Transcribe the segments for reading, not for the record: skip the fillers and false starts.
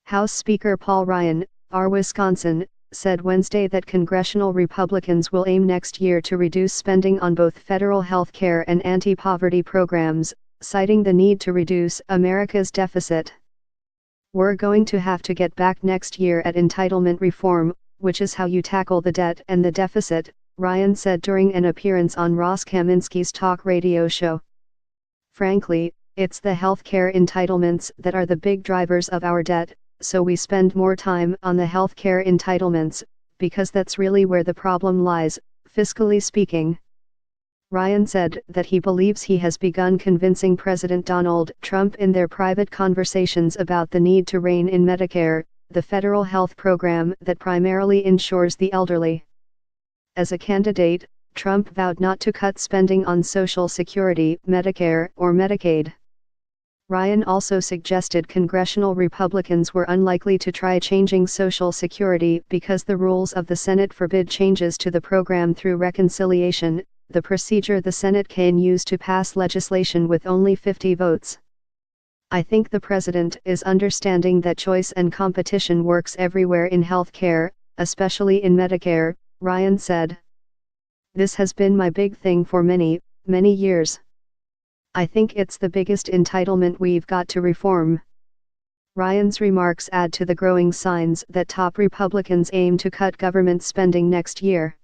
House Speaker Paul Ryan, R. Wisconsin, said Wednesday that congressional Republicans will aim next year to reduce spending on both federal health care and anti-poverty programs, citing the need to reduce America's deficit. "We're going to have to get back next year at entitlement reform, which is how you tackle the debt and the deficit," Ryan said during an appearance on Ross Kaminsky's talk radio show. "Frankly, it's the health care entitlements that are the big drivers of our debt, so we spend more time on the health care entitlements, because that's really where the problem lies, fiscally speaking." Ryan said that he believes he has begun convincing President Donald Trump in their private conversations about the need to rein in Medicare, the federal health program that primarily insures the elderly. As a candidate, Trump vowed not to cut spending on Social Security, Medicare, or Medicaid. Ryan also suggested congressional Republicans were unlikely to try changing Social Security because the rules of the Senate forbid changes to the program through reconciliation, the procedure the Senate can use to pass legislation with only 50 votes. "I think the president is understanding that choice and competition works everywhere in health care, especially in Medicare," Ryan said. "This has been my big thing for many, many years. I think it's the biggest entitlement we've got to reform." Ryan's remarks add to the growing signs that top Republicans aim to cut government spending next year.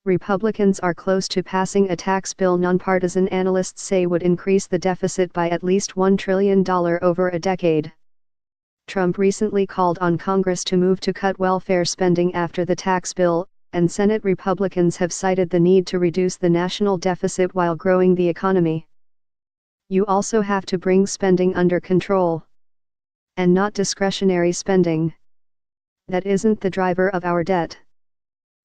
Republicans are close to passing a tax bill nonpartisan analysts say would increase the deficit by at least $1 trillion over a decade. Trump recently called on Congress to move to cut welfare spending after the tax bill, and Senate Republicans have cited the need to reduce the national deficit while growing the economy. "You also have to bring spending under control. And not discretionary spending. That isn't the driver of our debt.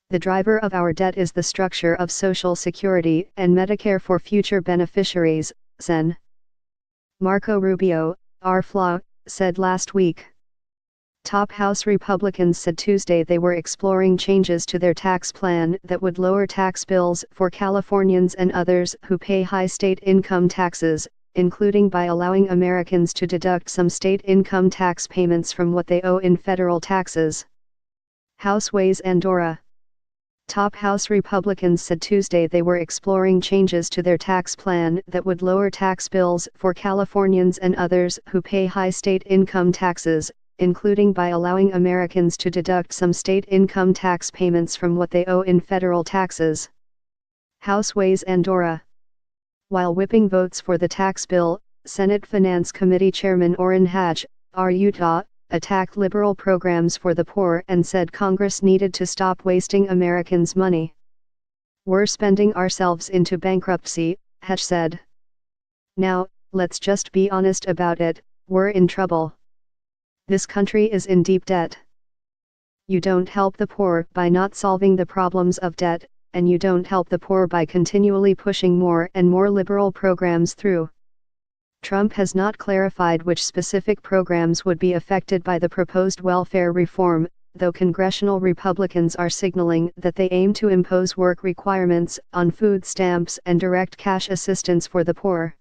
The driver of our debt is the structure of Social Security and Medicare for future beneficiaries," Sen. Marco Rubio, R-FLA, said last week. Top House Republicans said Tuesday they were exploring changes to their tax plan that would lower tax bills for Californians and others who pay high state income taxes, including by allowing Americans to deduct some state income tax payments from what they owe in federal taxes. House weighs Andorra. Top House Republicans said Tuesday they were exploring changes to their tax plan that would lower tax bills for Californians and others who pay high state income taxes, including by allowing Americans to deduct some state income tax payments from what they owe in federal taxes. House weighs Andorra. While whipping votes for the tax bill, Senate Finance Committee Chairman Orrin Hatch, R. Utah, attacked liberal programs for the poor and said Congress needed to stop wasting Americans' money. "We're spending ourselves into bankruptcy," Hatch said. "Now, let's just be honest about it, we're in trouble. This country is in deep debt. You don't help the poor by not solving the problems of debt, and you don't help the poor by continually pushing more and more liberal programs through." Trump has not clarified which specific programs would be affected by the proposed welfare reform, though congressional Republicans are signaling that they aim to impose work requirements on food stamps and direct cash assistance for the poor.